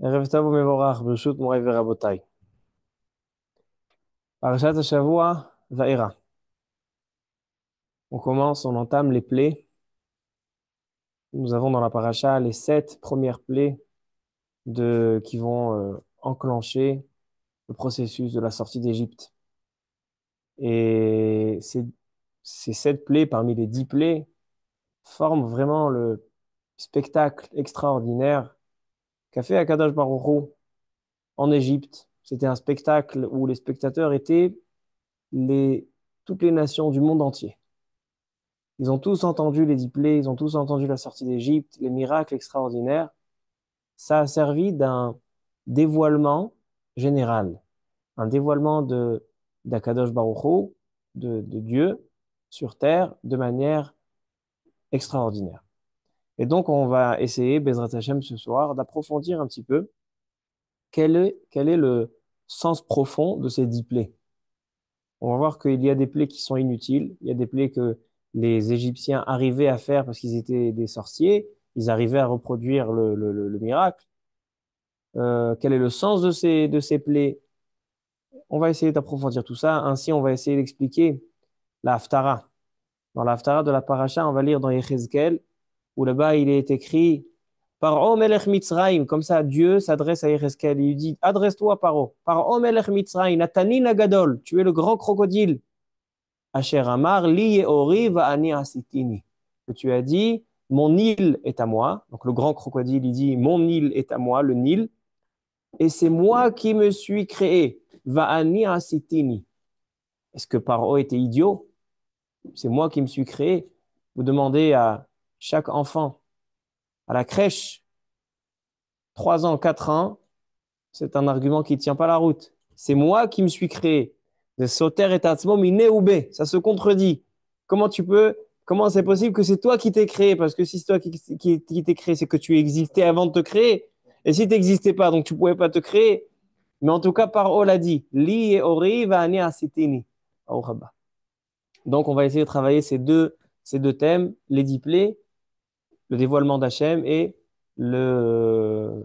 ערב טוב ומבורך, ברשות מוריי ורבותיי. Parashat Hashavua, Vaera. On commence, on entame les plaies. Nous avons dans la paracha les 7 premières plaies qui vont enclencher le processus de la sortie d'Égypte. Et ces 7 plaies, parmi les 10 plaies, forment vraiment le spectacle extraordinaire qu'a fait Akadosh Baruch Hu en Égypte. C'était un spectacle où les spectateurs étaient les, toutes les nations du monde entier. Ils ont tous entendu les 10 plaies, ils ont tous entendu la sortie d'Égypte, les miracles extraordinaires. Ça a servi d'un dévoilement général, un dévoilement d'Akadosh Baruch Hu, de Dieu sur terre de manière extraordinaire. Et donc, on va essayer, Bezrat Hashem, ce soir, d'approfondir un petit peu quel est le sens profond de ces 10 plaies. On va voir qu'il y a des plaies qui sont inutiles, il y a des plaies que les Égyptiens arrivaient à faire parce qu'ils étaient des sorciers, ils arrivaient à reproduire le miracle. Quel est le sens de ces plaies? On va essayer d'approfondir tout ça. Ainsi, on va essayer d'expliquer la Haftara. Dans la Haftara de la Paracha, on va lire dans Yechezkel, où là-bas il est écrit Paro melech Mitzrayim. Comme ça, Dieu s'adresse à Yechezkel. Il lui dit Adresse-toi, Paro. Paro melech Mitzrayim, Natani Nagadol. Tu es le grand crocodile. Asher Amar, li yeori va'ani asitini. Que tu as dit, mon Nil est à moi. Donc le grand crocodile, il dit, mon Nil est à moi, le Nil, et c'est moi qui me suis créé. Va'ani asitini. Est-ce que Paro était idiot? C'est moi qui me suis créé. Vous demandez à chaque enfant, à la crèche, 3 ans, 4 ans, c'est un argument qui ne tient pas la route. C'est moi qui me suis créé. De Soter et Atzmo miné ou bé. Ça se contredit. Comment c'est possible que c'est toi qui t'es créé? Parce que si c'est toi qui t'es créé, c'est que tu existais avant de te créer. Et si tu n'existais pas, donc tu ne pouvais pas te créer. Mais en tout cas, Paro l'a dit. Li et ori va ani asitini. Au rabbah. Donc, on va essayer de travailler ces deux thèmes, les 10 plaies, le dévoilement d'Hachem et le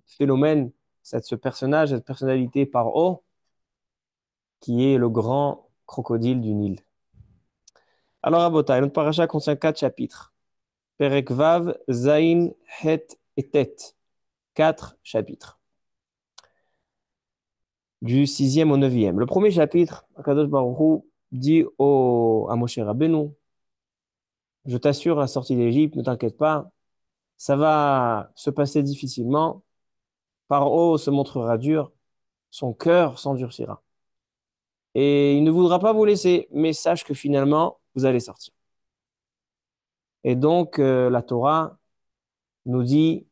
phénomène, ce personnage, cette personnalité Paro, qui est le grand crocodile du Nil. Alors, Rabotai, notre paracha contient 4 chapitres. Perek Vav, Zain, Het et Tet. 4 chapitres. Du 6e au 9e. Le premier chapitre, Akadosh Baruch Hu dit à Moshe Rabbeinu, je t'assure, la sortie d'Égypte, ne t'inquiète pas, ça va se passer difficilement. Paro se montrera dur, son cœur s'endurcira. Et il ne voudra pas vous laisser, mais sache que finalement, vous allez sortir. Et donc, la Torah nous dit,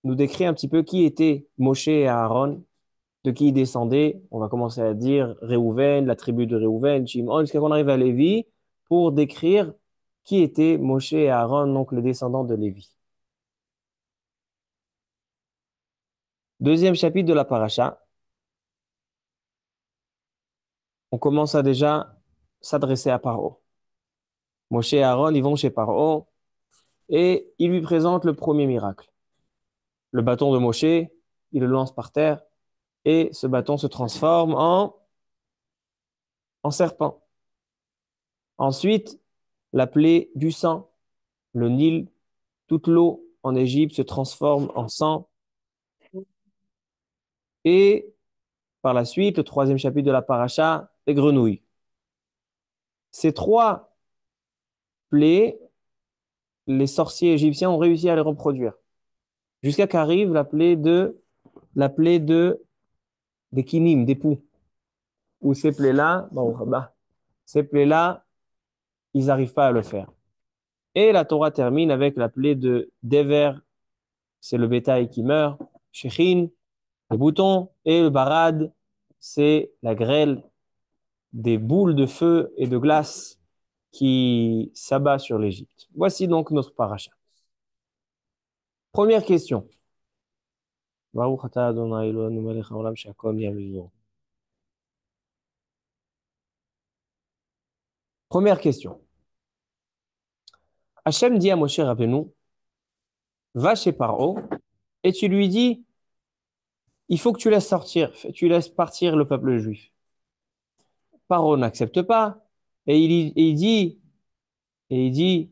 nous décrit un petit peu qui était Moshe et Aaron, de qui ils descendaient. On va commencer à dire Réhouven, la tribu de Réhouven, Shimon, jusqu'à qu'on arrive à Lévi, pour décrire qui étaient Moshe et Aaron, donc les descendants de Lévi. Deuxième chapitre de la paracha, on commence à déjà s'adresser à Paro. Moshe et Aaron, ils vont chez Paro et ils lui présentent le premier miracle. Le bâton de Moshe, il le lance par terre et ce bâton se transforme en serpent. Ensuite, la plaie du sang, le Nil, toute l'eau en Égypte se transforme en sang. Et par la suite, le troisième chapitre de la paracha, les grenouilles. Ces 3 plaies, les sorciers égyptiens ont réussi à les reproduire. Jusqu'à qu'arrive la plaie des kinim, des poux. Où ces plaies-là, ces plaies-là, ils n'arrivent pas à le faire. Et la Torah termine avec la plaie de Dever, c'est le bétail qui meurt, Shechin, les boutons, et le Barad, c'est la grêle, des boules de feu et de glace qui s'abat sur l'Égypte. Voici donc notre paracha. Première question. Baruch atah Adonai Eloheinu melech haolam she'akol nהיה b'dvaro. Première question. Hachem dit à Moshe Rabbeinu, va chez Paro et tu lui dis, il faut que tu laisses partir le peuple juif. Paro n'accepte pas. Et il dit,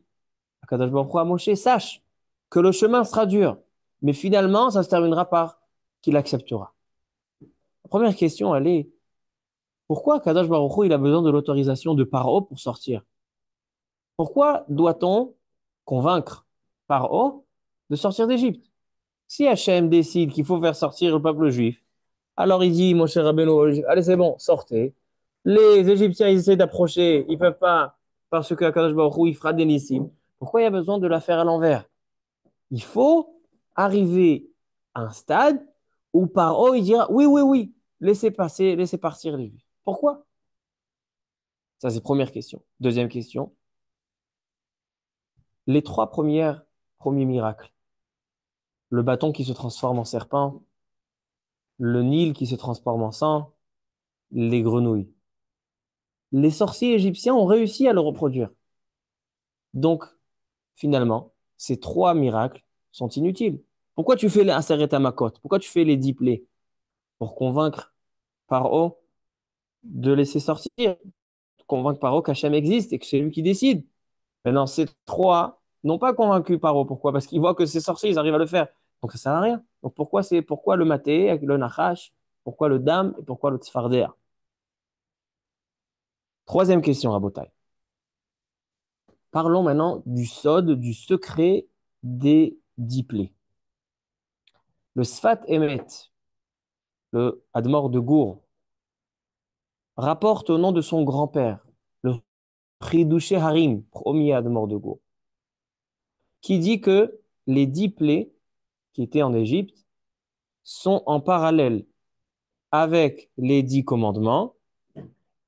à Kadosh Baruch Hu à Moshe, sache que le chemin sera dur, mais finalement, ça se terminera par qu'il acceptera. La première question, elle est, pourquoi Kadosh Baruch Hu, il a besoin de l'autorisation de Paro pour sortir? Pourquoi doit-on convaincre Paro de sortir d'Égypte? Si Hachem décide qu'il faut faire sortir le peuple juif, alors il dit, mon cher Rabbeinu, allez, c'est bon, sortez. Les Égyptiens, ils essaient d'approcher, ils peuvent pas, parce que Akadosh Baruch Hu, il fera des nissim. Pourquoi il y a besoin de la faire à l'envers? Il faut arriver à un stade où Paro, il dira, oui, oui, oui, laissez passer, laissez partir les Juifs. Pourquoi? Ça, c'est première question. Deuxième question, les premiers miracles, le bâton qui se transforme en serpent, le Nil qui se transforme en sang, les grenouilles. Les sorciers égyptiens ont réussi à le reproduire. Donc, finalement, ces trois miracles sont inutiles. Pourquoi tu fais les Aseret Makot? Pourquoi tu fais les 10 plaies? Pour convaincre Paro de laisser sortir, convaincre Paro qu'Hachem existe et que c'est lui qui décide. Maintenant, ces trois n'ont pas convaincu Paro. Pourquoi? Parce qu'ils voient que ces sorciers, ils arrivent à le faire. Donc, ça sert à rien. Donc, pourquoi le Maté avec le Nachash? Pourquoi le Dam et pourquoi le Tzfardéa? Troisième question, Rabotai. Parlons maintenant du Sod, du secret des 10 plaies. Le Sfat Emet, le Admor de Gour, rapporte au nom de son grand-père, le Chidouché Harim, premier Admor de Gour, qui dit que les 10 plaies qui étaient en Égypte sont en parallèle avec les 10 commandements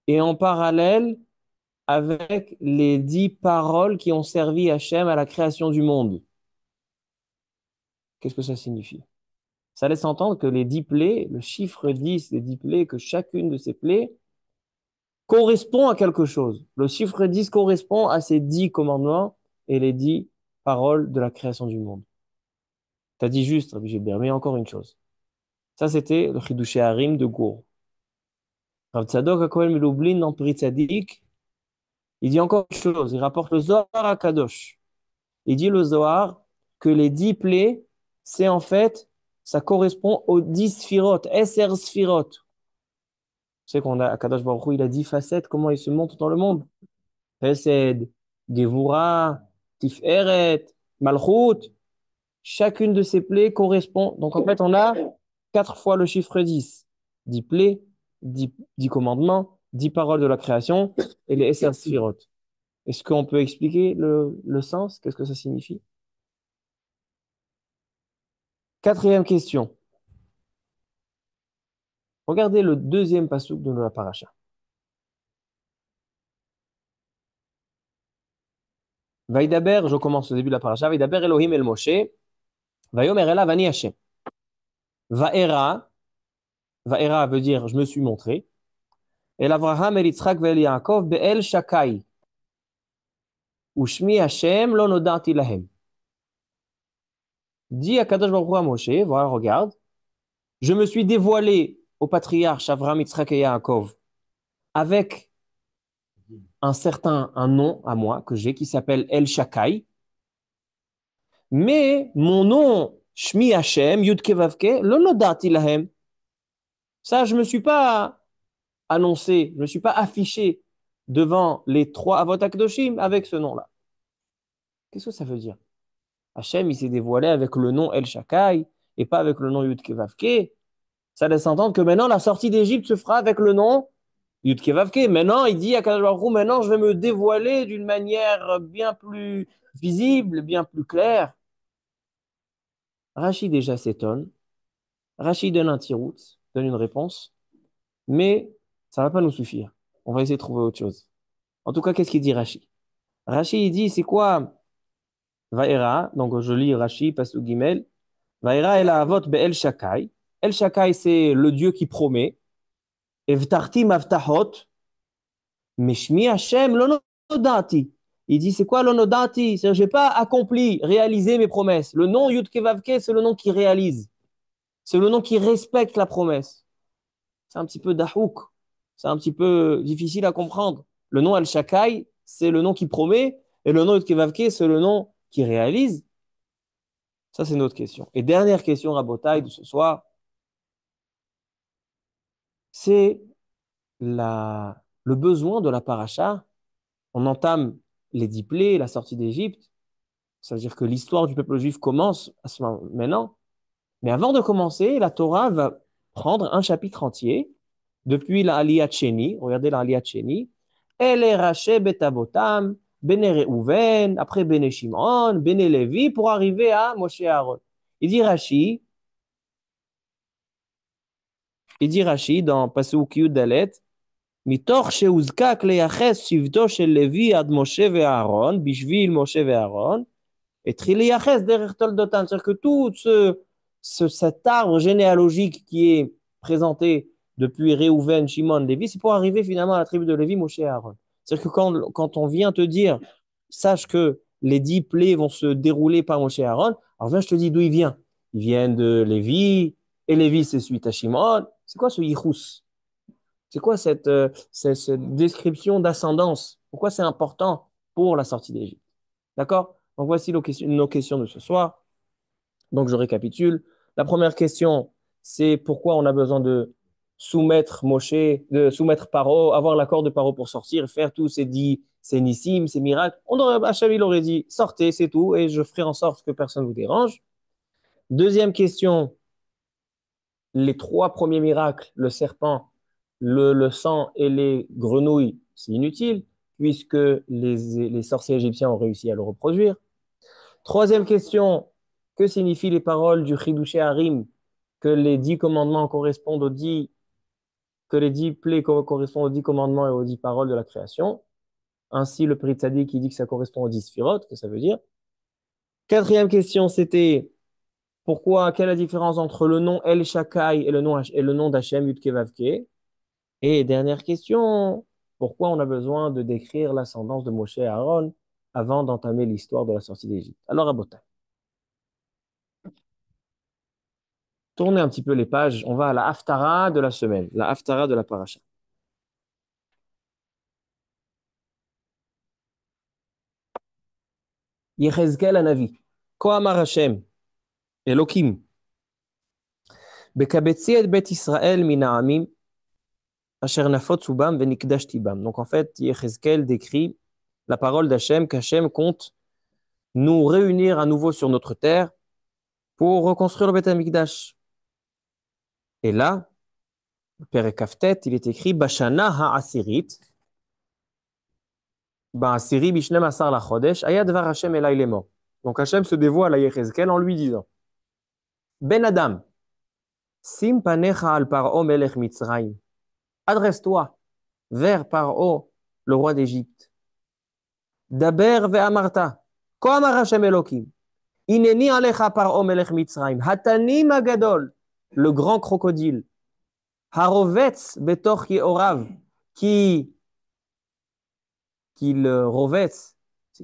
et en parallèle avec les 10 paroles qui ont servi Hachem à la création du monde. Qu'est-ce que ça signifie? Ça laisse entendre que les 10 plaies, le chiffre 10 des 10 plaies, que chacune de ces plaies correspond à quelque chose. Le chiffre 10 correspond à ces 10 commandements et les 10 paroles de la création du monde. Tu as dit juste, Rabbi Gilbert, mais encore une chose. Ça, c'était le Chidouché Harim de Gour. Rav Tzadok HaKohen Melublin dans Pri Tzadik, il dit encore une chose. Il rapporte le Zohar à Kadosh. Il dit le Zohar que les 10 plaies, c'est en fait, ça correspond aux 10 sphirotes, Esser sphirotes. Tu sais qu'on a, Kadosh Baruch Hu, il a 10 facettes, comment il se montre dans le monde. Chesed, Gevura, Tiferet, Malchut. Chacune de ces plaies correspond. Donc en fait, on a 4 fois le chiffre 10. 10 plaies, 10 commandements, 10 paroles de la création et les Esser Sphirot. Est-ce qu'on peut expliquer le sens? Qu'est-ce que ça signifie? Quatrième question. Regardez le deuxième passouk de la paracha. Vaïdaber, je commence au début de la paracha. Vaïdaber Elohim el Moshe. Vayomer elav ani Hashem. Vaera, Vaera veut dire je me suis montré. El Avraham, El Yitzhak, Vel Yaakov, Be'el Shakai. Ushmi Hashem, lo nodati lahem. Dit à Kadosh Baruch Hu à Moshe, voilà, regarde, je me suis dévoilé au patriarche Avraham, Yitzhak et Yaakov avec un nom à moi que j'ai qui s'appelle El Shakai. Mais mon nom, Shmi Hashem, Yudke Vavke, lo nodati lahem. Ça, je ne me suis pas annoncé, je ne me suis pas affiché devant les trois Avot HaKadoshim avec ce nom-là. Qu'est-ce que ça veut dire? Hachem, il s'est dévoilé avec le nom El Shakai et pas avec le nom Yudke Vavke. Ça laisse entendre que maintenant, la sortie d'Égypte se fera avec le nom Yudke Vavke. Maintenant, il dit à Kadosh Baruch Hu, maintenant, je vais me dévoiler d'une manière bien plus visible, bien plus claire. Rachid déjà s'étonne. Rachid donne un tirout, donne une réponse, mais ça ne va pas nous suffire. On va essayer de trouver autre chose. En tout cas, qu'est-ce qu'il dit Rachid? Rachid, il dit, c'est quoi Vaera? Donc, je lis Rachid, Pasuk Gimel. Vaera el avot be'el Shakai. El Shakai, c'est le Dieu qui promet. Evtarti mavtahot. Meshmi Hashem lonodati. Il dit, c'est quoi lonodati? C'est-à-dire, je n'ai pas accompli, réalisé mes promesses. Le nom Yud Kevavke, c'est le nom qui réalise. C'est le nom qui respecte la promesse. C'est un petit peu dahouk. C'est un petit peu difficile à comprendre. Le nom Al-Shakai, c'est le nom qui promet, et le nom Yud-Kevavke, c'est le nom qui réalise. Ça, c'est notre question. Et dernière question, Rabotai, de ce soir, c'est le besoin de la paracha. On entame les 10 plaies, la sortie d'Égypte. Ça veut dire que l'histoire du peuple juif commence à ce moment maintenant. Mais avant de commencer, la Torah va prendre un chapitre entier, depuis la Aliyat Sheni, regardez la Aliyat Sheni, Ele Raché Betavotam, Bene Reuven, après Bene Shimon, Bene Levi, pour arriver à Moshe et Aaron. Il dit Rashi, dans Pasuk Yud Dalet, מתוך שהוזקק לייחס שבטו של לוי עד משה ואהרון, בשביל משה ואהרון, התחיל לייחס דרך תולדותם. C'est-à-dire que tout cet arbre généalogique qui est présenté depuis Réhouven, Shimon, Lévi, c'est pour arriver finalement à la tribu de Lévi, Moshe et Aaron. C'est-à-dire que quand on vient te dire, sache que les 10 plaies vont se dérouler par Moshe et Aaron, alors viens, je te dis d'où il vient. Il vient de Lévi, et Lévi, c'est suite à Shimon. C'est quoi ce yichus? C'est quoi cette description d'ascendance? Pourquoi c'est important pour la sortie d'Égypte? D'accord? Donc voici nos questions de ce soir. Donc je récapitule. La première question, c'est pourquoi on a besoin de soumettre Moshe, de soumettre Paro, avoir l'accord de Paro pour sortir, faire tous ces nissim, ces miracles. Hacham, il aurait dit, sortez, c'est tout, et je ferai en sorte que personne ne vous dérange. Deuxième question, les 3 premiers miracles, le serpent, le sang et les grenouilles, c'est inutile, puisque les sorciers égyptiens ont réussi à le reproduire. Troisième question, que signifient les paroles du Chidouché Harim, que les 10 commandements correspondent que les 10 plaies correspondent aux 10 commandements et aux 10 paroles de la création. Ainsi, le Pri Tzadik qui dit que ça correspond aux 10 sphirotes, que ça veut dire. Quatrième question, c'était quelle est la différence entre le nom El Shakai et le nom d'Hachem Yudkevavke? Et dernière question, pourquoi on a besoin de décrire l'ascendance de Moshe et Aaron avant d'entamer l'histoire de la sortie d'Égypte? Alors, Abota, tournez un petit peu les pages. On va à la Haftara de la semaine, la Haftara de la paracha. Yechezkel Hanavi. Ko amar Hashem, Elokim, Bekabetzi et Bet Israël min ha'amim, asher nafotzu bam venikdashti bam. Donc en fait, Yechezkel décrit la parole d'Hachem, qu'Hachem compte nous réunir à nouveau sur notre terre pour reconstruire le Beth Amikdash. Et là, Perek Kaftet, il est écrit Bashana ha'asirit, ba'asiri bishnem asar la chodesh, ayad var Hashem elay lemo. Donc Hachem se dévoile à Yechezkel en lui disant Ben Adam, sim panecha al paro melech Mitzrayim. Adresse-toi vers Paro, le roi d'Égypte. Daber ve'amarta. Ko amar Hashem Elokim. Ineni alecha Paro melech Mitzrayim. Hatanim agadol, le grand crocodile. Harovetz betoch yeorav, qui le rovetz,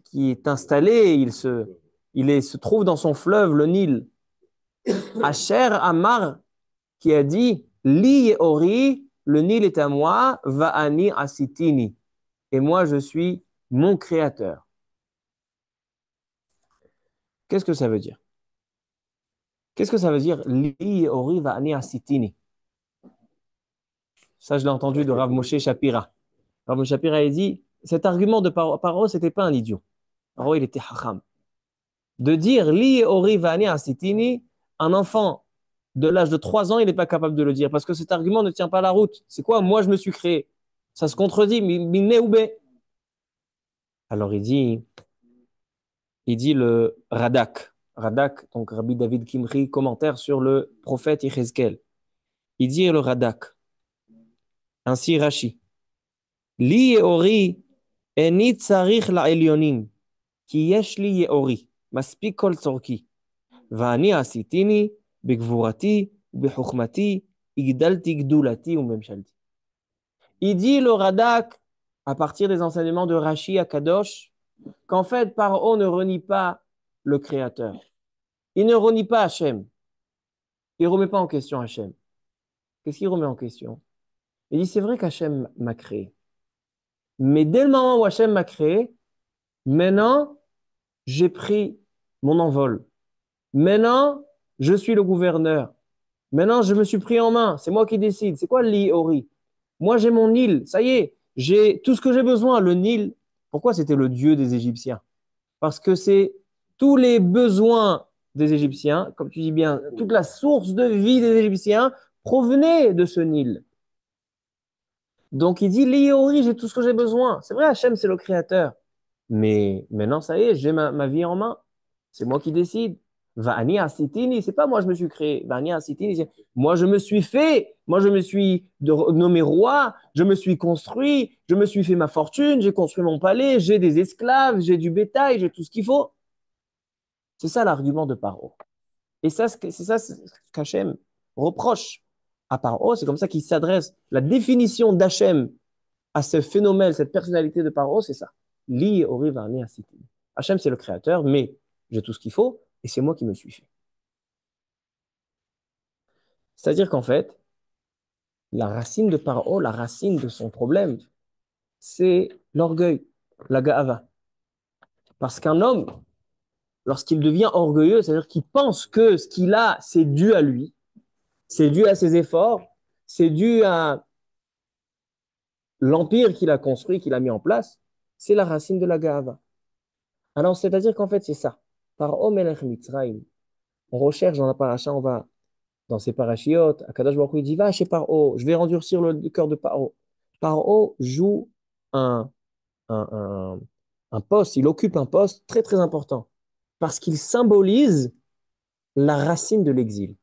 qui est installé, se trouve dans son fleuve, le Nil. Asher Amar, qui a dit, Li Yeori, le Nil est à moi, Va'ani asitini. Et moi, je suis mon créateur. Qu'est-ce que ça veut dire? Qu'est-ce que ça veut dire, Li Yeori, Va'ani asitini? Ça, je l'ai entendu de Rav Moshe Shapira. Rav Moshe Shapira, il dit, cet argument de Paro, c'était pas un idiot. Paro, il était hacham. De dire Li ori vani asitini, un enfant de l'âge de 3 ans, il n'est pas capable de le dire parce que cet argument ne tient pas la route. C'est quoi? Moi, je me suis créé. Ça se contredit. Minne ou bé. Alors il dit le Radak. Radak, donc Rabbi David Kimri, commentaire sur le prophète Yechezkel. Il dit le Radak. Ainsi Rashi. Li ori eni tsarich la elyonim, ki yesh li yeori, maspik kol tzorki. ואני עשיתיני בגבורתי ובחוכמתי, הגדלתי גדולתי וממשלתי. Il dit le Radak, à partir des enseignements de Rashi à Kadosh, qu'en fait, Paro ne renie pas le Créateur. Il ne renie pas Hachem. Il ne remet pas en question Hachem. Qu'est-ce qu'il remet en question? Il dit, c'est vrai qu'Hachem m'a créé. Mais dès le moment où Hachem m'a créé, maintenant, j'ai pris mon envol. Maintenant, je suis le gouverneur. Maintenant, je me suis pris en main. C'est moi qui décide. C'est quoi le Ori? Moi, j'ai mon Nil. Ça y est, j'ai tout ce que j'ai besoin. Le Nil, pourquoi c'était le dieu des Égyptiens? Parce que c'est tous les besoins des Égyptiens, comme tu dis bien, toute la source de vie des Égyptiens provenait de ce Nil. Donc il dit, Liori, j'ai tout ce que j'ai besoin. C'est vrai, Hachem, c'est le créateur. Mais maintenant, ça y est, j'ai ma vie en main. C'est moi qui décide. Va'ani asitini, c'est pas moi je me suis créé. Va'ani asitini, moi je me suis fait. Moi je me suis nommé roi. Je me suis construit. Je me suis fait ma fortune. J'ai construit mon palais. J'ai des esclaves. J'ai du bétail. J'ai tout ce qu'il faut. C'est ça l'argument de Paro. Et ça, c'est ça ce qu'Hachem reproche à Paro. C'est comme ça qu'il s'adresse. La définition d'Hachem à ce phénomène, cette personnalité de Paro, c'est ça. Li ori va'ani asiti. Hachem, c'est le créateur, mais j'ai tout ce qu'il faut et c'est moi qui me suis fait. C'est-à-dire qu'en fait, la racine de Paro, la racine de son problème, c'est l'orgueil, la ga'ava. Parce qu'un homme, lorsqu'il devient orgueilleux, c'est-à-dire qu'il pense que ce qu'il a, c'est dû à lui, c'est dû à ses efforts, c'est dû à l'empire qu'il a construit, qu'il a mis en place, c'est la racine de la ga'ava. Alors, c'est-à-dire qu'en fait, c'est ça. Paro melech Mitzrayim, on recherche dans la paracha, on va dans ces parachiotes, Akadosh Baruch Hu, il dit, va chez Paro, je vais endurcir le cœur de Paro. Paro joue un, un, un, un poste, il occupe un poste très très important parce qu'il symbolise la racine de l'exil.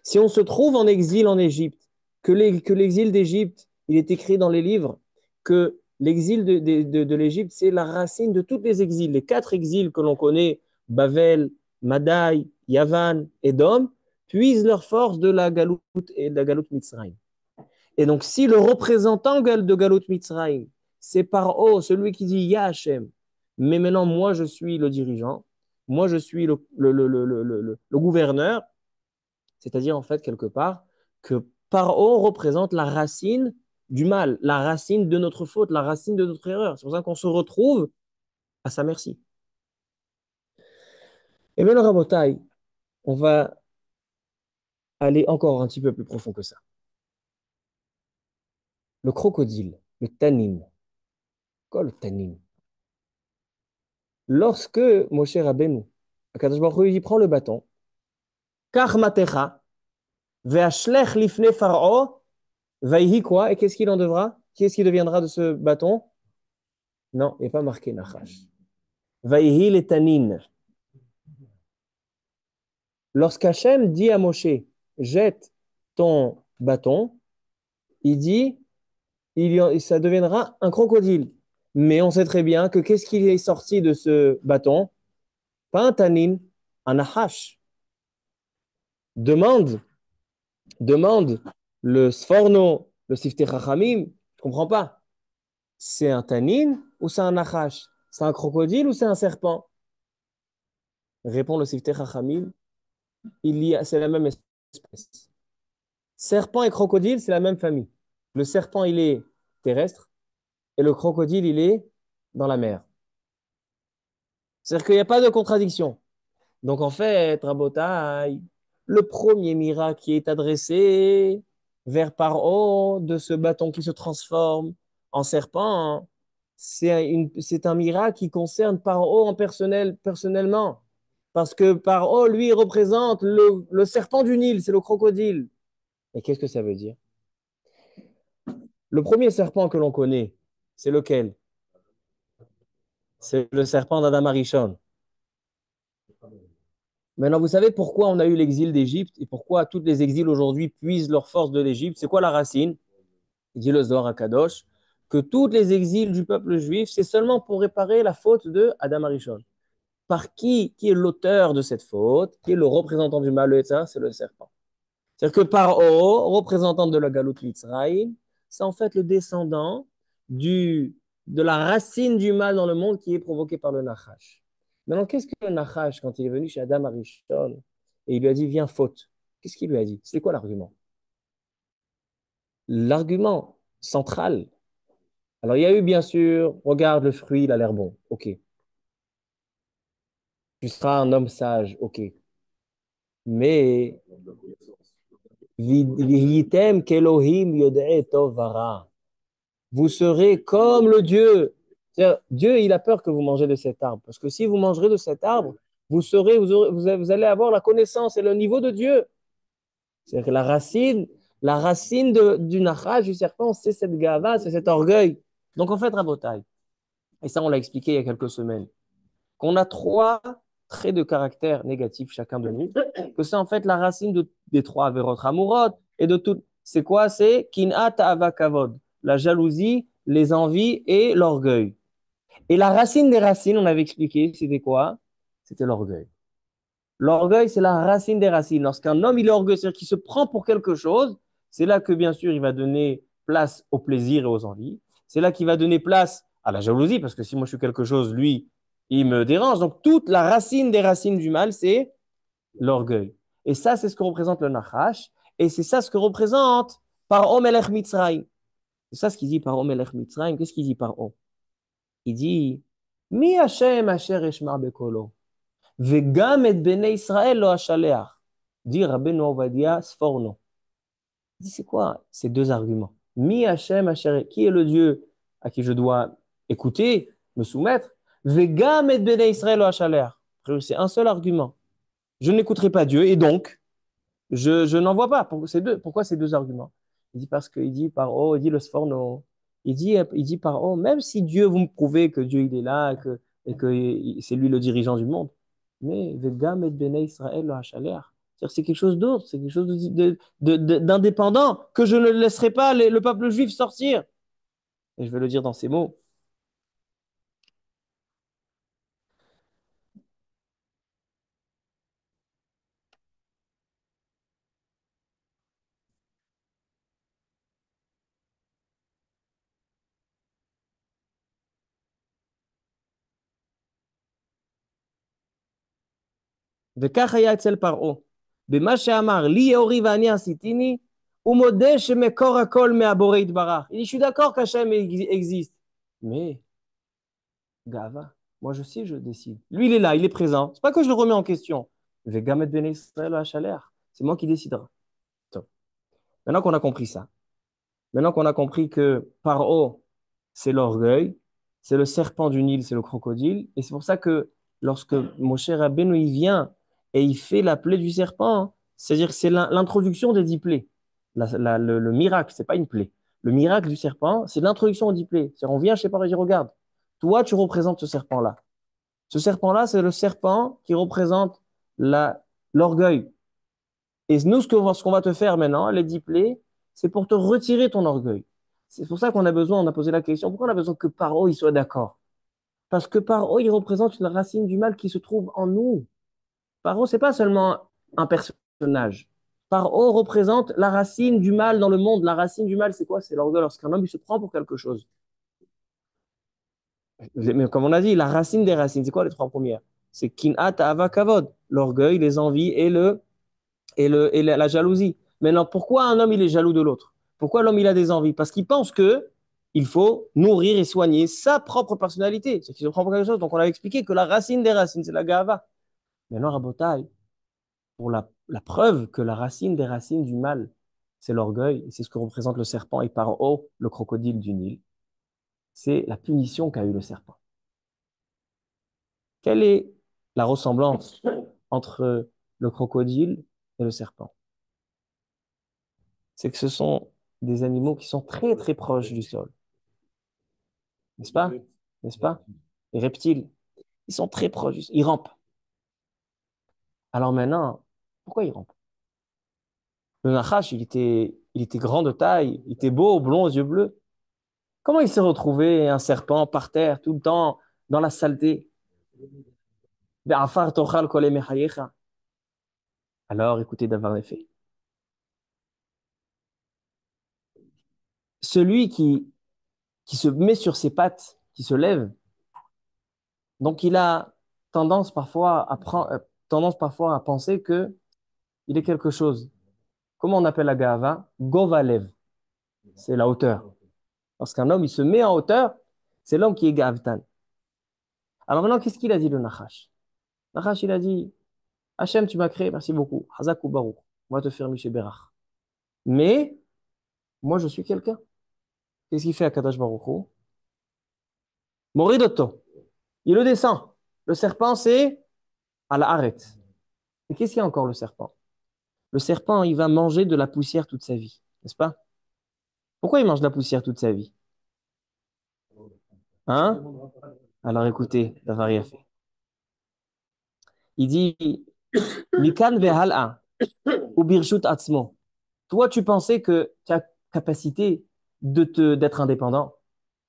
Si on se trouve en exil en Égypte, que l'exil d'Égypte, il est écrit dans les livres, que l'exil de l'Égypte, c'est la racine de tous les exils. Les quatre exils que l'on connaît, Bavel, Madaï, Yavan, Édom, puisent leur force de la galoute et de la galoute Mitzrayim. Et donc, si le représentant de galoute Mitzrayim, c'est Paro, celui qui dit Ya Hashem, mais maintenant, moi, je suis le dirigeant, moi, je suis le gouverneur, c'est-à-dire, en fait, quelque part, que Paro représente la racine du mal, la racine de notre faute, la racine de notre erreur. C'est pour ça qu'on se retrouve à sa merci. Et bien, le Rabotai, on va aller encore un petit peu plus profond que ça. Le crocodile, le tanin. Quoi le tanin? Lorsque Moshe Rabbeinu, Akadosh Baruch Hu, il prend le bâton, Karmatecha, ve'ashlech lifne Pharaon, vaïhi quoi? Et qu'est-ce qu'il en devra? Qu'est-ce qui deviendra de ce bâton? Non, il n'est pas marqué Nachash. Vaïhi les tanin. Lorsqu'Hachem dit à Moshe, jette ton bâton, il dit, ça deviendra un crocodile. Mais on sait très bien que qu'est-ce qui est sorti de ce bâton? Pas un tanin, un nahash. Demande, demande le sforno, le sifte chachamim, je comprends pas. C'est un tanin ou c'est un nahash? C'est un crocodile ou c'est un serpent? Répond le sifte chachamim, c'est la même espèce. Serpent et crocodile, c'est la même famille. Le serpent, il est terrestre et le crocodile, il est dans la mer. C'est-à-dire qu'il n'y a pas de contradiction. Donc en fait, Rabotai, le premier miracle qui est adressé vers Paro de ce bâton qui se transforme en serpent, c'est un miracle qui concerne Paro personnellement. Parce que Paro, lui, représente le serpent du Nil, c'est le crocodile. Et qu'est-ce que ça veut dire? Le premier serpent que l'on connaît, c'est lequel? C'est le serpent d'Adam Arishon. Maintenant, vous savez pourquoi on a eu l'exil d'Égypte et pourquoi tous les exils aujourd'hui puisent leur force de l'Égypte? C'est quoi la racine? Il dit le Zohar à Kadosh, que tous les exils du peuple juif, c'est seulement pour réparer la faute de Adam Arishon. Par qui est l'auteur de cette faute? Qui est le représentant du mal? C'est le serpent. C'est-à-dire que Paro, représentant de la Galoute Mitzrayim, c'est en fait le descendant de la racine du mal dans le monde qui est provoquée par le Nachash. Maintenant, qu'est-ce que le Nachash, quand il est venu chez Adam Arishon, et il lui a dit, viens, faute. Qu'est-ce qu'il lui a dit? C'est quoi l'argument? L'argument central. Alors, il y a eu, bien sûr, regarde le fruit, il a l'air bon. OK. Tu seras un homme sage. OK. Mais, Vihitem kelohim yodei tov vara. Vous serez comme le Dieu. C'est-à-dire, Dieu, il a peur que vous mangez de cet arbre. Parce que si vous mangerez de cet arbre, vous allez avoir la connaissance et le niveau de Dieu. C'est-à-dire que la racine du nachash, du serpent, c'est cette gava, c'est cet orgueil. Donc en fait, Rabotai, et ça on l'a expliqué il y a quelques semaines, qu'on a trois traits de caractère négatifs chacun de nous, que c'est en fait la racine des trois averot amourot et de tout. C'est quoi? C'est kinat avakavod, la jalousie, les envies et l'orgueil. Et la racine des racines, on avait expliqué, c'était quoi? C'était l'orgueil. L'orgueil, c'est la racine des racines. Lorsqu'un homme, il est orgueilleux, c'est-à-dire qu'il se prend pour quelque chose, c'est là que, bien sûr, il va donner place au plaisir et aux envies. C'est là qu'il va donner place à la jalousie, parce que si moi je suis quelque chose, lui, il me dérange. Donc, toute la racine des racines du mal, c'est l'orgueil. Et ça, c'est ce que représente le Nachash. Et c'est ça ce que représente Paro Melech Mitzrayim. C'est ça ce qu'il dit Paro Melech Mitzrayim. Qu'est-ce qu'il dit Paro? Il dit Mi Hashem Asher Eshmar Bekolo. Vegam et Bnei Israël lo ashaleach. Dit Rabbeinu Ovadia Sforno. Il dit c'est quoi ces deux arguments? Mi Hashem Asher, qui est le Dieu à qui je dois écouter, me soumettre? Vegam et Bnei Israël lo ashaleach. C'est un seul argument. Je n'écouterai pas Dieu et donc je n'en vois pas. Pourquoi ces deux arguments? Il dit parce qu'il dit par oh, il dit le Sforno. Il dit par oh, même si Dieu, vous me prouvez que Dieu il est là et que c'est lui le dirigeant du monde, mais Vegam et Bnei Israël lo hachaleach. C'est-à-dire, c'est quelque chose d'autre, c'est quelque chose d'indépendant que je ne laisserai pas le peuple juif sortir. Et je vais le dire dans ces mots. וכך היה אצל פרעה. במה שאמר, לי יאורי ואני עשיתיני, הוא מודה שמקור הכל מהבורא יתברך. Il dit, je suis d'accord qu'Hachem existe. Mais, Gava, moi je sais, je décide. Lui, il est là, il est présent. C'est pas que je le remets en question. Vegam et Bnei Israël hachaleach. C'est moi qui décidera. Top. Maintenant qu'on a compris ça, maintenant qu'on a compris que Paro, c'est l'orgueil, c'est le serpent du Nil, c'est le crocodile, et c'est pour ça que lorsque Moshe Rabbeinu il vient et il fait la plaie du serpent, hein, c'est-à-dire que c'est l'introduction des 10 plaies. Le miracle, c'est pas une plaie. Le miracle du serpent, c'est l'introduction aux 10 plaies. C'est-à-dire on vient chez Paro et dit, regarde, toi tu représentes ce serpent-là. Ce serpent-là, c'est le serpent qui représente l'orgueil. Et nous, ce qu'on va te faire maintenant, les 10 plaies, c'est pour te retirer ton orgueil. C'est pour ça qu'on a besoin, on a posé la question, pourquoi on a besoin que Paro il soit d'accord? Parce que Paro, il représente une racine du mal qui se trouve en nous. Paro, c'est pas seulement un personnage. Paro représente la racine du mal dans le monde. La racine du mal, c'est quoi? C'est l'orgueil. Lorsqu'un homme il se prend pour quelque chose. Mais comme on a dit, la racine des racines, c'est quoi les trois premières? C'est kinat, ava, kavod. L'orgueil, les envies et la jalousie. Maintenant, pourquoi un homme il est jaloux de l'autre? Pourquoi l'homme il a des envies? Parce qu'il pense que il faut nourrir et soigner sa propre personnalité. C'est qu'il se prend pour quelque chose. Donc on a expliqué que la racine des racines, c'est la gava. Maintenant, Rabotai, pour la preuve que la racine des racines du mal, c'est l'orgueil, et c'est ce que représente le serpent et par haut le crocodile du Nil, c'est la punition qu'a eu le serpent. Quelle est la ressemblance entre le crocodile et le serpent? C'est que ce sont des animaux qui sont très très proches du sol, n'est-ce pas? N'est-ce pas? Les reptiles, ils sont très proches du sol, ils rampent. Alors maintenant, pourquoi ils rampent? Le Nachash, il était grand de taille, il était beau, blond, aux yeux bleus. Comment il s'est retrouvé un serpent par terre tout le temps dans la saleté? Be'afar tochal kol mechayecha. Alors écoutez d'avoir les faits. Celui qui se met sur ses pattes, qui se lève, donc il a tendance parfois à penser que il est quelque chose. Comment on appelle la Gahava? Govalev, c'est la hauteur. Lorsqu'un homme, il se met en hauteur, c'est l'homme qui est Gavtan. Alors maintenant, qu'est-ce qu'il a dit le Nachash? Nachash, il a dit, Hachem, tu m'as créé, merci beaucoup. Hazak ou Baruch. On va te faire Miché Berach. Mais, moi, je suis quelqu'un. Qu'est-ce qu'il fait à Kadash Baruch Hu? Moridoto. Il le descend. Le serpent, c'est à la arête. Et qu'est-ce qu'il y a encore, le serpent? Le serpent, il va manger de la poussière toute sa vie, n'est-ce pas? Pourquoi il mange de la poussière toute sa vie? Hein? Alors écoutez, Davar Yafé. Il dit, Mikan vehal'a, ou birshut atzmo. Toi, tu pensais que tu as capacité d'être indépendant.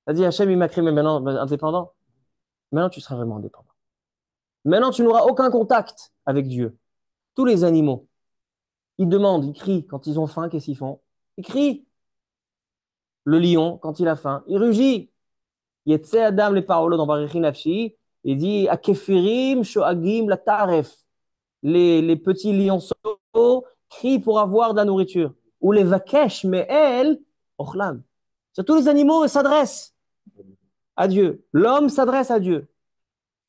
Tu as dit, Hachem, il m'a créé, mais maintenant, indépendant. Maintenant, tu seras vraiment indépendant. Maintenant, tu n'auras aucun contact avec Dieu. Tous les animaux, ils demandent, ils crient. Quand ils ont faim, qu'est-ce qu'ils font? Ils crient. Le lion, quand il a faim, il rugit. Yetse Adam les paroles dans Barichi Nafshi, il dit Akefirim shoagim la taref. Les petits lionceaux crient pour avoir de la nourriture. Ou les vakesh, mais elles, ochlam. Tous les animaux s'adressent à Dieu. L'homme s'adresse à Dieu.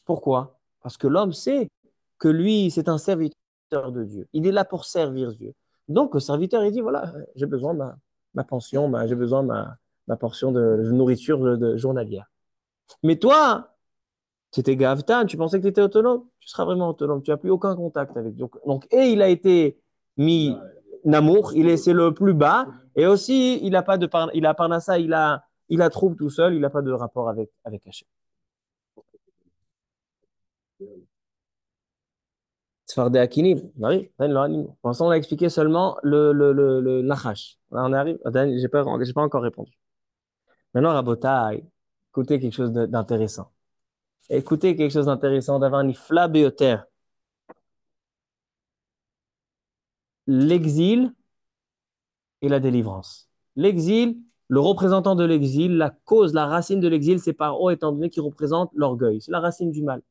Pourquoi? Parce que l'homme sait que lui, c'est un serviteur de Dieu. Il est là pour servir Dieu. Donc, le serviteur, il dit voilà, j'ai besoin de ma pension, j'ai besoin de ma portion de nourriture journalière. Mais toi, tu étais Gavtan, tu pensais que tu étais autonome, tu seras vraiment autonome, tu n'as plus aucun contact avec. Donc, et il a été mis Namour, c'est le plus bas, et aussi il a pas de il a Parnassa, il a trouve tout seul, il n'a pas de rapport avec Hachem. Sfardé Akinim, oui, pour l'instant on a expliqué seulement le Nachash. Là on arrive, j'ai pas encore répondu. Maintenant Rabotai, écoutez quelque chose d'intéressant. Écoutez quelque chose d'intéressant d'avoir une flabéoter. L'exil et la délivrance. L'exil, le représentant de l'exil, la cause, la racine de l'exil, c'est Paro, étant donné qu'il représente l'orgueil. C'est la racine du mal.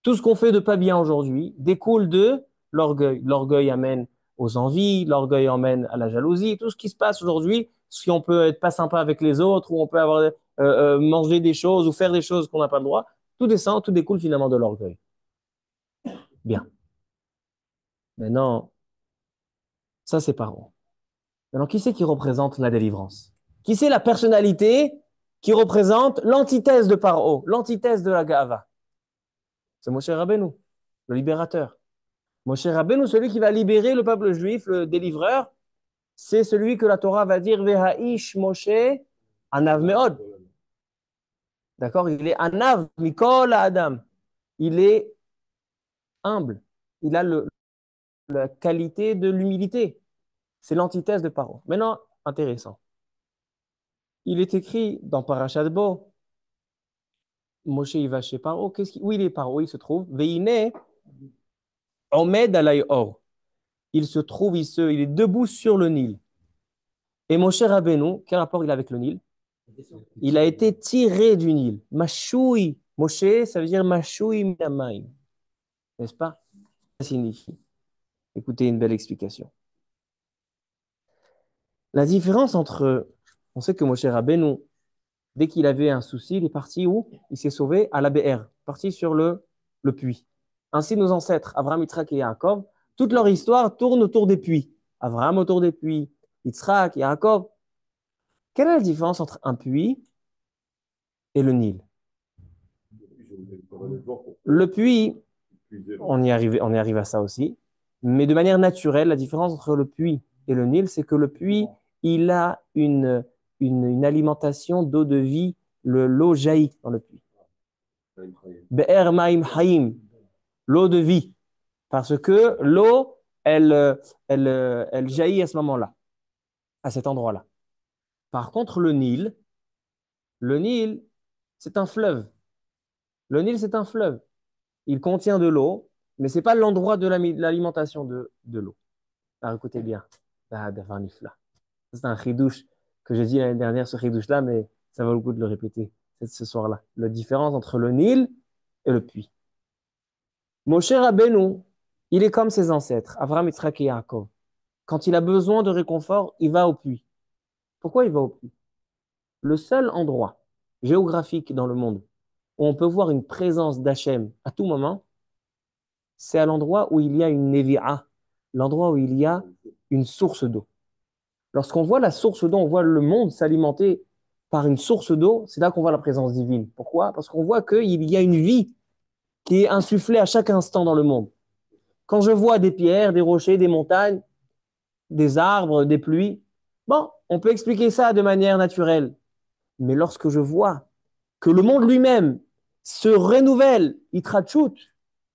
Tout ce qu'on fait de pas bien aujourd'hui découle de l'orgueil. L'orgueil amène aux envies, l'orgueil amène à la jalousie. Tout ce qui se passe aujourd'hui, si on peut être pas sympa avec les autres, ou on peut manger des choses ou faire des choses qu'on n'a pas le droit, tout descend, tout découle finalement de l'orgueil. Bien. Maintenant, ça c'est Paro. Maintenant, qui c'est qui représente la délivrance? Qui c'est la personnalité qui représente l'antithèse de Paro, l'antithèse de la Gava? C'est Moshe Rabbeinu, le libérateur. Moshe Rabbeinu, celui qui va libérer le peuple juif, le délivreur, c'est celui que la Torah va dire Veha'ish Moshe Anav Meod. D'accord? Il est Anav Mikol Adam. Il est humble. Il a la qualité de l'humilité. C'est l'antithèse de Paro. Maintenant, intéressant. Il est écrit dans Parashat Bo, Moshe, il va chez Paro. Où il est Paro? Il se trouve. Veine, Omed alay or. Il se trouve, il est debout sur le Nil. Et Moshe Rabbeinu, quel rapport il a avec le Nil? Il a été tiré du Nil. Mashoui. Moshe, ça veut dire Mashoui minamaim. N'est-ce pas? Ça signifie. Écoutez une belle explication. La différence entre. On sait que Moshe Rabbeinu, dès qu'il avait un souci, il est parti où? Il s'est sauvé à la BR, parti sur le puits. Ainsi, nos ancêtres, Abraham, Yitzhak et Yaakov, toute leur histoire tourne autour des puits. Abraham autour des puits, Yitzhak, Yaakov. Quelle est la différence entre un puits et le Nil? Le puits, on y arrive à ça aussi, mais de manière naturelle, la différence entre le puits et le Nil, c'est que le puits, il a une alimentation d'eau de vie, l'eau jaillit dans le puits. Be'er ma'im haim, l'eau de vie. Parce que l'eau, elle jaillit à ce moment-là, à cet endroit-là. Par contre, le Nil, c'est un fleuve. Le Nil, c'est un fleuve. Il contient de l'eau, mais ce n'est pas l'endroit de l'alimentation de l'eau. Alors, écoutez bien. C'est un chidouche que j'ai dit l'année dernière, ce chidouche-là, mais ça vaut le coup de le répéter ce soir-là. La différence entre le Nil et le puits. Moshe Rabbeinu, il est comme ses ancêtres, Avraham, Yitzhak et Yaakov. Quand il a besoin de réconfort, il va au puits. Pourquoi il va au puits? Le seul endroit géographique dans le monde où on peut voir une présence d'Hachem à tout moment, c'est à l'endroit où il y a une nevi'a, l'endroit où il y a une source d'eau. Lorsqu'on voit la source d'eau, on voit le monde s'alimenter par une source d'eau, c'est là qu'on voit la présence divine. Pourquoi? Parce qu'on voit qu'il y a une vie qui est insufflée à chaque instant dans le monde. Quand je vois des pierres, des rochers, des montagnes, des arbres, des pluies, bon, on peut expliquer ça de manière naturelle. Mais lorsque je vois que le monde lui-même se renouvelle, itrachout,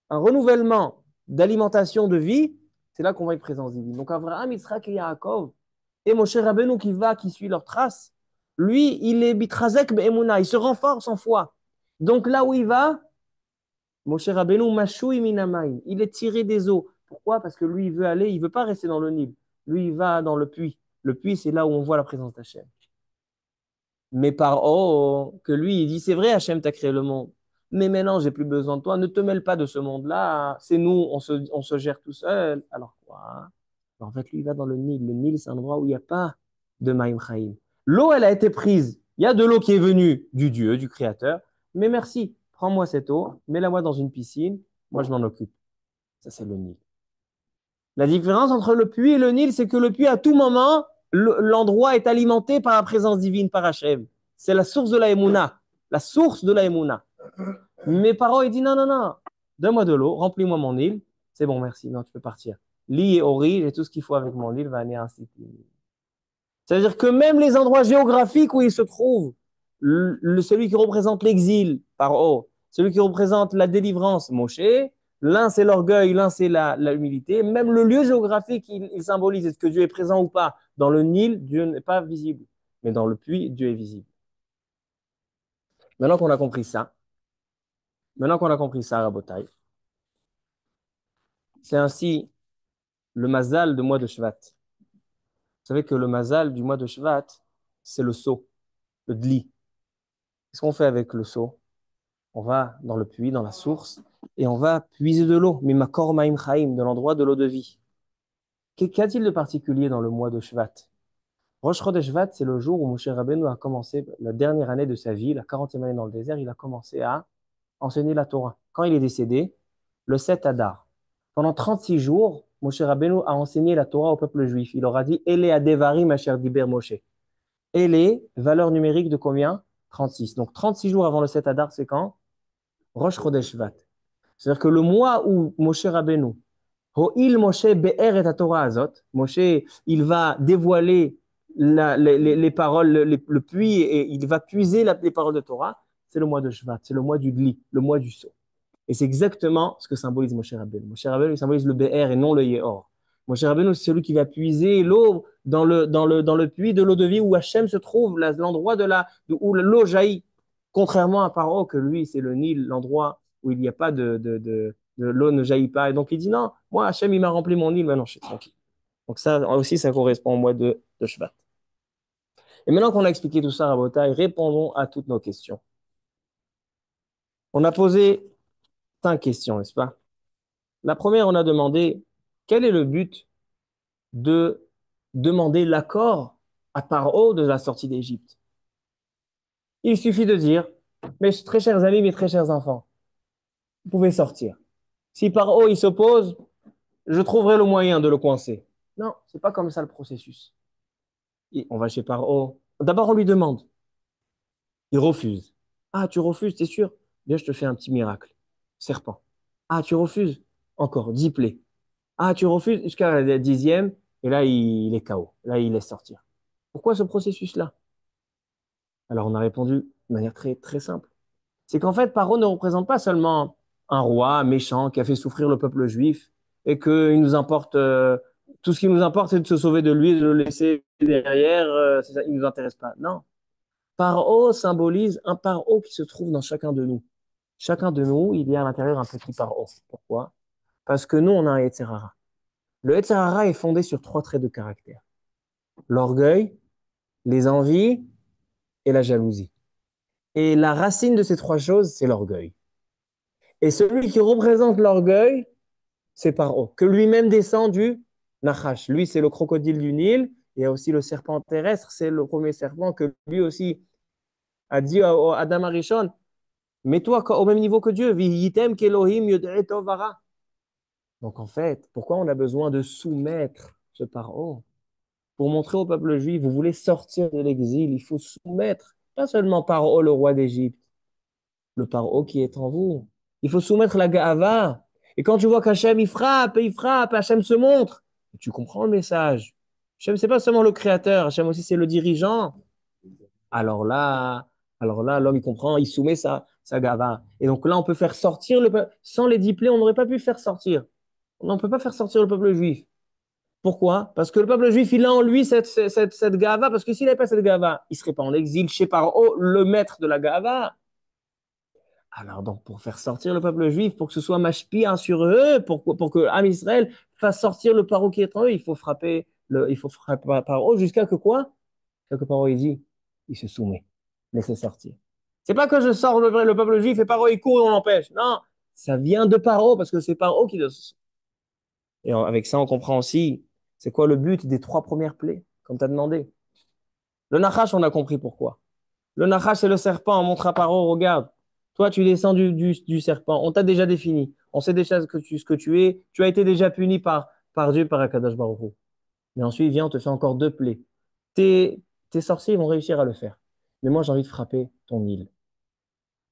un renouvellement d'alimentation de vie, c'est là qu'on voit une présence divine. Donc Abraham, Yitzhak et Yaakov, et Moshe Rabbeinu qui suit leurs traces, lui, il est bitrazek be'emuna, il se renforce en foi. Donc là où il va, Moshe Rabbeinu mashui minamayim, il est tiré des eaux. Pourquoi? Parce que lui, il veut aller, il veut pas rester dans le Nil. Lui, il va dans le puits. Le puits, c'est là où on voit la présence d'Hachem. Mais par oh, que lui, il dit, c'est vrai, Hachem, t'as créé le monde. Mais maintenant, j'ai plus besoin de toi. Ne te mêle pas de ce monde-là. C'est nous, on se gère tout seul. Alors quoi? En fait, lui, il va dans le Nil. Le Nil, c'est un endroit où il n'y a pas de Maïm Chaïm. L'eau, elle a été prise. Il y a de l'eau qui est venue du Dieu, du Créateur. Mais merci, prends-moi cette eau, mets-la-moi dans une piscine. Moi, je m'en occupe. Ça, c'est le Nil. La différence entre le puits et le Nil, c'est que le puits, à tout moment, l'endroit est alimenté par la présence divine, par Hachem. C'est la source de la Emouna. La source de la Emouna. Mais Paro, il dit non, non, non. Donne-moi de l'eau, remplis-moi mon île. C'est bon, merci. Non, tu peux partir. Li et Ori, j'ai tout ce qu'il faut avec mon île, va aller ainsi. C'est-à-dire que même les endroits géographiques où il se trouve, celui qui représente l'exil, Paro, celui qui représente la délivrance, Moshe, l'un c'est l'orgueil, l'un c'est la humilité. Même le lieu géographique, il symbolise est-ce que Dieu est présent ou pas. Dans le Nil, Dieu n'est pas visible. Mais dans le puits, Dieu est visible. Maintenant qu'on a compris ça, Rabotai, c'est ainsi le mazal de mois de Shvat. Vous savez que le mazal du mois de Shvat, c'est le seau, le dli. Qu'est-ce qu'on fait avec le seau? On va dans le puits, dans la source, et on va puiser de l'eau, mimakor ma'im chaim, de l'endroit de l'eau de vie. Qu'y a-t-il de particulier dans le mois de Shvat? Rosh Chodesh Shvat, c'est le jour où Moshe Rabbeinu a commencé la dernière année de sa vie, la 40e année dans le désert, il a commencé à enseigner la Torah. Quand il est décédé, le 7 Adar, pendant 36 jours, Moshe Rabbeinu a enseigné la Torah au peuple juif. Il leur a dit, Ele adevarim asher diber Moshe. Ele, valeur numérique de combien? 36. Donc 36 jours avant le 7 Adar, c'est quand? Rosh Chodesh Shvat. C'est-à-dire que le mois où Moshe Rabbeinu, Ho'il Moshe be'er et Torah azot, Moshe, il va dévoiler les paroles, le puits, et il va puiser les paroles de Torah, c'est le mois de Shvat, c'est le mois du Dli, le mois du sceau. Et c'est exactement ce que symbolise Moshe Rabbeinu. Moshe Rabbeinu, il symbolise le Be'er et non le Yehor. Moshe Rabbeinu, c'est celui qui va puiser l'eau dans le puits de l'eau de vie où Hachem se trouve, l'endroit où l'eau jaillit. Contrairement à Paro, que lui, c'est le Nil, l'endroit où il n'y a pas l'eau ne jaillit pas. Et donc il dit non, moi, Hachem, il m'a rempli mon Nil, maintenant je suis tranquille. Donc ça aussi, ça correspond au mois de Shvat. Et maintenant qu'on a expliqué tout ça, Rabotai, répondons à toutes nos questions. On a posé 5 questions, n'est-ce pas? La première, on a demandé quel est le but de demander l'accord à Paro de la sortie d'Égypte. Il suffit de dire, mes très chers amis, mes très chers enfants, vous pouvez sortir. Si Paro il s'oppose, je trouverai le moyen de le coincer. Non, c'est pas comme ça le processus. On va chez Paro. D'abord, on lui demande. Il refuse. Ah, tu refuses, t'es sûr? Bien, je te fais un petit miracle. Serpent. Ah, tu refuses? Encore, 10 plaies. Ah, tu refuses jusqu'à la 10e, et là, il est KO. Là, il laisse sortir. Pourquoi ce processus-là? Alors, on a répondu de manière très, très simple. C'est qu'en fait, Paro ne représente pas seulement un roi méchant qui a fait souffrir le peuple juif et qu'il nous importe, tout ce qui nous importe, c'est de se sauver de lui, de le laisser derrière, c'est ça, il ne nous intéresse pas. Non. Paro symbolise un Paro qui se trouve dans chacun de nous. Chacun de nous, il y a à l'intérieur un petit Paro. Pourquoi? Parce que nous, on a un Yetzer Hara. Le Yetzer Hara est fondé sur 3 traits de caractère. L'orgueil, les envies et la jalousie. Et la racine de ces 3 choses, c'est l'orgueil. Et celui qui représente l'orgueil, c'est Paro, que lui-même descend du Nachash, lui, c'est le crocodile du Nil. Il y a aussi le serpent terrestre, c'est le premier serpent que lui aussi a dit à Adam Arishon, mets-toi au même niveau que Dieu. Vihitem kelohim yodei tov vara. Donc en fait, pourquoi on a besoin de soumettre ce paro? Pour montrer au peuple juif, vous voulez sortir de l'exil, il faut soumettre, pas seulement Paro, le roi d'Égypte, le Paro qui est en vous. Il faut soumettre la Gaava. Et quand tu vois qu'Hachem, il frappe, Hachem se montre, tu comprends le message. Hachem, c'est pas seulement le créateur, Hachem aussi, c'est le dirigeant. Alors là, alors là, l'homme, il comprend, il soumet sa Gaava. Et donc là, on peut faire sortir le peuple. Sans les 10 plaies, on n'aurait pas pu faire sortir. On ne peut pas faire sortir le peuple juif. Pourquoi? Parce que le peuple juif, il a en lui cette gava, parce que s'il n'avait pas cette gava, il ne serait pas en exil chez Paro, le maître de la gava. Alors donc, pour faire sortir le peuple juif, pour que ce soit mashpia sur eux, pour que Am Israël fasse sortir le Paro qui est en eux, il faut frapper Paro jusqu'à que quoi? Jusqu'à que Paro, il dit, il se soumet, laissez sortir. C'est pas que je sors le peuple juif et Paro, il court et on l'empêche. Non, ça vient de Paro, parce que c'est Paro qui doit se Et avec ça, on comprend aussi, c'est quoi le but des 3 premières plaies, comme tu as demandé. Le Nachash, on a compris pourquoi. Le Nachash, c'est le serpent. On montre à Paro, regarde, toi, tu descends du serpent. On t'a déjà défini. On sait déjà ce que tu es. Tu as été déjà puni par Dieu, par Akadosh Baruch Hu. Mais ensuite, viens, on te fait encore 2 plaies. Tes sorciers vont réussir à le faire. Mais moi, j'ai envie de frapper ton île.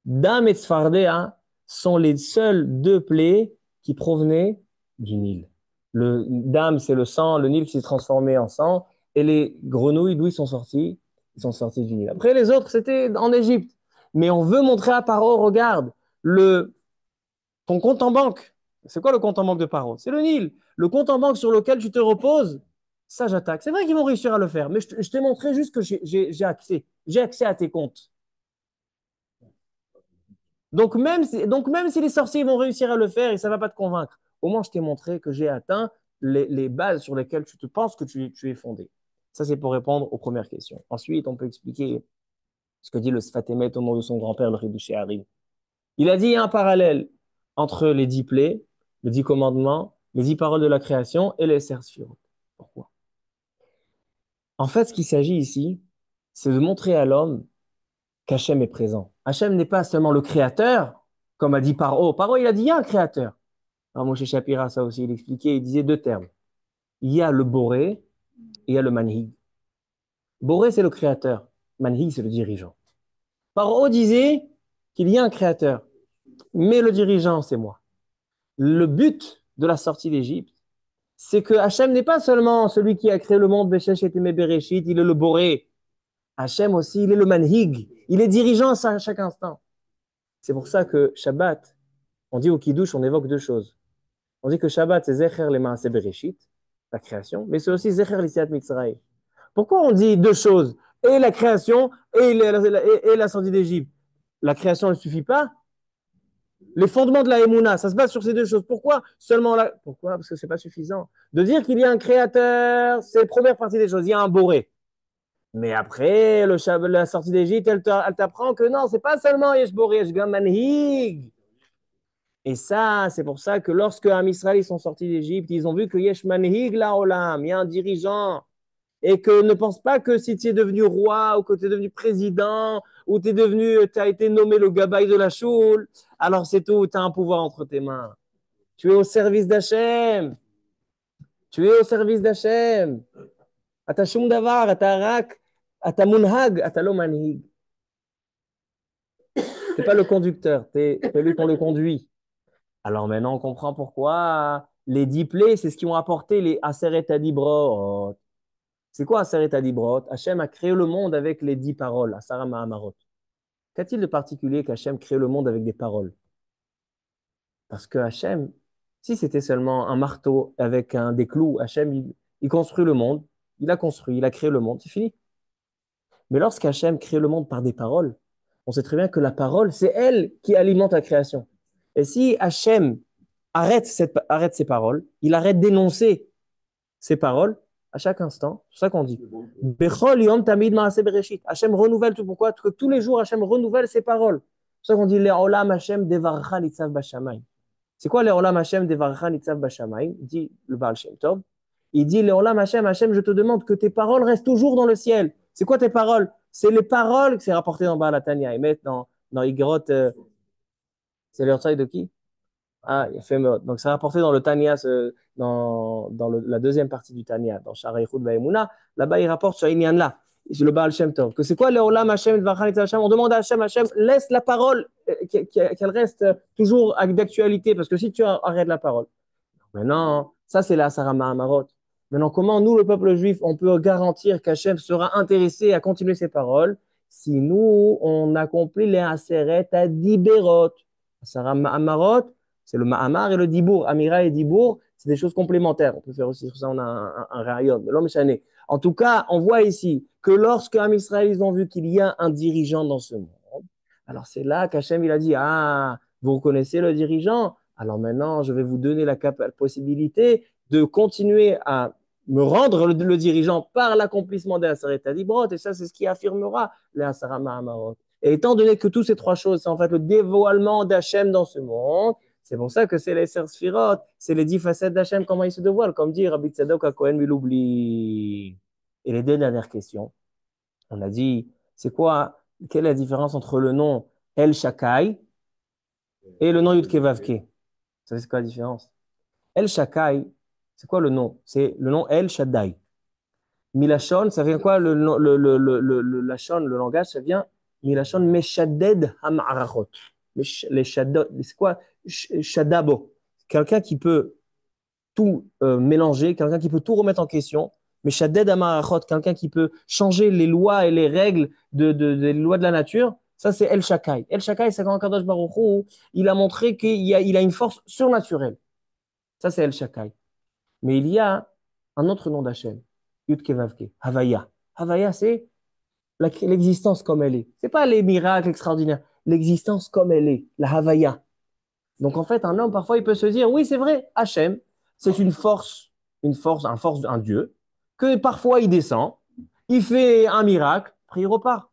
Dam et Tzfardea sont les seules 2 plaies qui provenaient du Nil. Le Dam, c'est le sang, le Nil qui s'est transformé en sang, et les grenouilles, d'où ils sont sortis? Ils sont sortis du Nil. Après, les autres, c'était en Égypte. Mais on veut montrer à Paro, regarde, ton compte en banque. C'est quoi le compte en banque de Paro? C'est le Nil. Le compte en banque sur lequel tu te reposes, ça, j'attaque. C'est vrai qu'ils vont réussir à le faire, mais je t'ai montré juste que j'ai accès. J'ai accès à tes comptes. Donc même si les sorciers vont réussir à le faire et ça ne va pas te convaincre, au moins je t'ai montré que j'ai atteint les bases sur lesquelles tu te penses que tu es fondé. Ça, c'est pour répondre aux premières questions. Ensuite, on peut expliquer ce que dit le Sfat Emet au nom de son grand-père, le Hiddushei Harim. Il a dit il y a un parallèle entre les 10 plaies, les 10 commandements, les 10 paroles de la création et les Sefer Sfirot. Pourquoi? En fait, ce qu'il s'agit ici, c'est de montrer à l'homme qu'Hachem est présent. Hachem n'est pas seulement le créateur, comme a dit Paro. Paro, il a dit il y a un créateur. Alors, Moshe Shapira, ça aussi, il expliquait, il disait 2 termes. Il y a le Boré et il y a le Manhig. Boré, c'est le créateur. Manhig, c'est le dirigeant. Paro disait qu'il y a un créateur, mais le dirigeant, c'est moi. Le but de la sortie d'Égypte, c'est que Hachem n'est pas seulement celui qui a créé le monde, Beshesh et Bereshit, il est le Boré. Hachem aussi, il est le Manhig. Il est dirigeant à chaque instant. C'est pour ça que Shabbat, on dit au Kiddush, on évoque 2 choses. On dit que Shabbat, c'est Zecher le Maaseh Bereshit, la création, mais c'est aussi Zecher l'Isiat Mitzrayim. Pourquoi on dit 2 choses? Et la création et la sortie d'Égypte. La création ne suffit pas. Les fondements de la Emouna, ça se base sur ces 2 choses. Pourquoi seulement là? Pourquoi? Parce que ce n'est pas suffisant. De dire qu'il y a un créateur, c'est la première partie des choses. Il y a un boré. Mais après, la sortie d'Égypte, elle t'apprend que non, c'est pas seulement Yesh Boré, Yesh Gam Manhig. Et ça, c'est pour ça que lorsque Am Israël ils sont sortis d'Égypte, ils ont vu que Yesh Manhig la Olam, il y a un dirigeant. Et que ne pense pas que si tu es devenu roi ou que tu es devenu président ou tu as été nommé le gabaï de la choule, alors c'est tout, tu as un pouvoir entre tes mains. Tu es au service d'Hachem. Tu es au service d'Hachem. Ata shum davar, ata rak, ata munhag, ata lo manhig. Tu n'es pas le conducteur, tu es celui qu'on le conduit. Alors maintenant, on comprend pourquoi les 10 plaies, c'est ce qui ont apporté les Aseret Adibrot. C'est quoi Aseret Adibrot? Hachem a créé le monde avec les 10 paroles, Asara Mahamarot. Qu'a-t-il de particulier qu'Hachem crée le monde avec des paroles? Parce que Hachem, si c'était seulement un marteau avec des clous, Hachem, il construit le monde, il a construit, il a créé le monde, c'est fini. Mais lorsqu'Hachem crée le monde par des paroles, on sait très bien que la parole, c'est elle qui alimente la création. Et si Hachem arrête ses paroles, il arrête d'énoncer ses paroles à chaque instant, c'est ça qu'on dit. Bechol yom tamid maaseh bereshit. Hachem renouvelle tout. Pourquoi? Parce que tous les jours, Hachem renouvelle ses paroles. C'est ça qu'on dit Le'olam Hachem devarcha nitzav bashamayim. C'est quoi Le'olam Hachem devarcha nitzav bashamayim? Dit le Baal Shem Tov. Il dit, Léolam Hachem, Hachem, je te demande que tes paroles restent toujours dans le ciel. C'est quoi tes paroles? C'est les paroles que c'est rapporté dans Baal Tanya. Ils mettent dans Igrot, c'est leur de qui? Ah, il fait donc c'est rapporté dans le Tanya, dans la deuxième partie du Tanya, dans Shara Yichud Va'emuna. Là-bas, il rapporte sur Inyan là, le Baal Shem Tov. Que c'est quoi le Olam Hashem, Vachanit Hashem? On demande à Hashem, Hashem, laisse la parole, qu'elle reste toujours d'actualité, parce que si tu arrêtes la parole. Maintenant, ça c'est la Sarah Mahamarot. Maintenant, comment nous, le peuple juif, on peut garantir qu'Hachem sera intéressé à continuer ses paroles si nous, on accomplit les Aseret à Diberot? Sarah Mahamarot, c'est le Mahamar et le Dibour. Amira et Dibour, c'est des choses complémentaires. On peut faire aussi sur ça, on a un rayon. Mais l'homme chané. En tout cas, on voit ici que lorsque Am Israël, ils ont vu qu'il y a un dirigeant dans ce monde, alors c'est là qu'Hachem, il a dit, ah, vous reconnaissez le dirigeant? Alors maintenant, je vais vous donner la possibilité de continuer à me rendre le dirigeant par l'accomplissement des Aseret Dibrot. Et ça, c'est ce qui affirmera les Asara Mahamarot. Et étant donné que toutes ces trois choses, c'est en fait le dévoilement d'Hachem dans ce monde, c'est pour ça que c'est les Ser Sphirot, c'est les 10 facettes d'Hachem, comment ils se dévoilent, comme dit Rabbi Tzadok à Cohen Miloubli. Et les deux dernières questions, on a dit, c'est quoi, quelle est la différence entre le nom El Shakai et le nom Yud Kevavke? Vous savez c'est quoi la différence? El Shakai, c'est quoi le nom? C'est le nom El Shaddai. Milachon, ça vient quoi Lachon, le langage, ça vient Milachon Meshadded Ham'arachot. Les Shaddad, c'est quoi? Shaddabo. Quelqu'un qui peut tout mélanger, quelqu'un qui peut tout remettre en question. Meshadded Ham'arachot, quelqu'un qui peut changer les lois et les règles des lois de la nature. Ça, c'est El Shakai. El Shakai, c'est quand Kadosh Baruch Hu, il a montré qu'il a une force surnaturelle. Ça, c'est El Shakai. Mais il y a un autre nom d'Hachem, Yud Kevavke, Havaya. Havaya, c'est l'existence comme elle est. C'est pas les miracles extraordinaires, l'existence comme elle est, la Havaya. Donc en fait, un homme, parfois, il peut se dire, oui, c'est vrai, Hachem, c'est un Dieu, que parfois il descend, il fait un miracle, après il repart.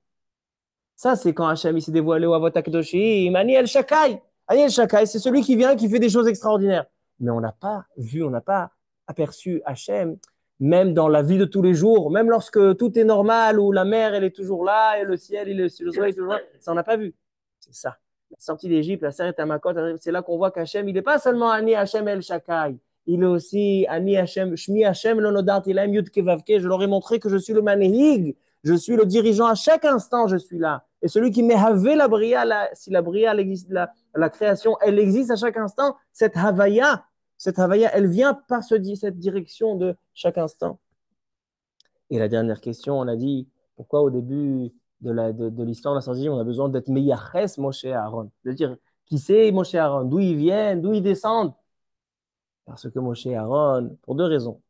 Ça, c'est quand Hachem il s'est dévoilé au Avot HaKadoshim, Ani El Shakai. Ani El Shakai, c'est celui qui vient, qui fait des choses extraordinaires. Mais on n'a pas vu, on n'a pas aperçu Hachem, même dans la vie de tous les jours, même lorsque tout est normal, où la mer, elle est toujours là, et le ciel, le soleil est toujours là, ça, on n'a pas vu. C'est ça. La sortie d'Égypte, la Seret Hamakot, c'est là qu'on voit qu'Hachem, il n'est pas seulement Ani Hachem El Shakai, il est aussi Ani Hachem, Shmi Hachem Lonodart Ilaim Yud Kevavke, je leur ai montré que je suis le Manhig, je suis le dirigeant, à chaque instant je suis là. Et celui qui m'havé la bria, si la bria, la création, elle existe à chaque instant, cette havaya, elle vient par cette direction de chaque instant. Et la dernière question, on a dit, pourquoi au début de l'histoire de la sortie, on a besoin d'être meyaches Moshe et Aaron? De dire, qui c'est Moshe et Aaron? D'où ils viennent? D'où ils descendent? Parce que Moshe et Aaron, pour deux raisons.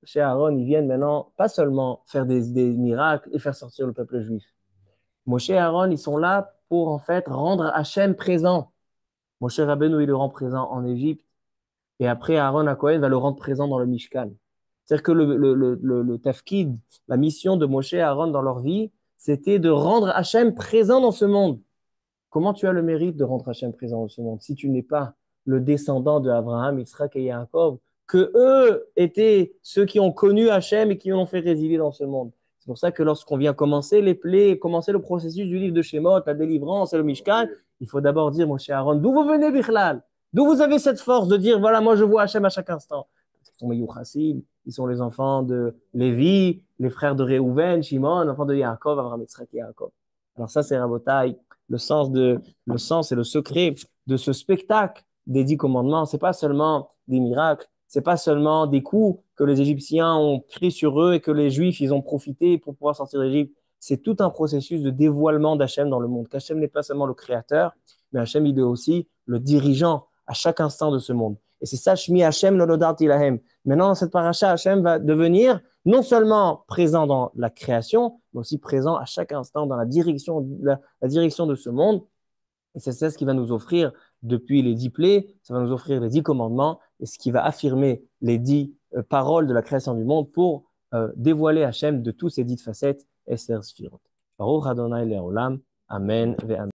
Moshe et Aaron, ils viennent maintenant pas seulement faire des miracles et faire sortir le peuple juif. Moshe et Aaron, ils sont là pour en fait rendre Hachem présent. Moshe Rabbeinu, il le rend présent en Égypte. Et après, Aaron à Cohen va le rendre présent dans le Mishkan. C'est-à-dire que le tafkid, la mission de Moshe et Aaron dans leur vie, c'était de rendre Hachem présent dans ce monde. Comment tu as le mérite de rendre Hachem présent dans ce monde si tu n'es pas le descendant de Abraham, Yitzhak et Yaakov, que eux étaient ceux qui ont connu Hachem et qui l'ont fait résider dans ce monde. C'est pour ça que lorsqu'on vient commencer commencer le processus du livre de Shemot, la délivrance et le Mishkan, il faut d'abord dire, Moshe et Aaron, d'où vous venez, Bichlal? D'où vous avez cette force de dire, voilà, moi je vois Hachem à chaque instant? Ils sont les Youchassim, ils sont les enfants de Lévi, les frères de Réhouven, Shimon, enfants de Yaakov, Abraham, Yitzhak et Yaakov. Alors ça, c'est Rabotai. Le sens et le secret de ce spectacle des 10 commandements, c'est pas seulement des miracles, c'est pas seulement des coups que les Égyptiens ont pris sur eux et que les Juifs, ils ont profité pour pouvoir sortir d'Égypte. C'est tout un processus de dévoilement d'Hachem dans le monde. Qu'Hachem n'est pas seulement le créateur, mais Hachem, il est aussi le dirigeant à chaque instant de ce monde. Et c'est ça, Shmi Hachem Lonodat Ilahem. Maintenant, dans cette paracha, Hachem va devenir non seulement présent dans la création, mais aussi présent à chaque instant dans la direction, la direction de ce monde. Et c'est ça ce qui va nous offrir, depuis les 10 plaies, ça va nous offrir les 10 commandements, et ce qui va affirmer les 10 paroles de la création du monde pour dévoiler Hachem de toutes ces 10 facettes, Esther Sphirot. Baruch Adonai Le'olam. Amen.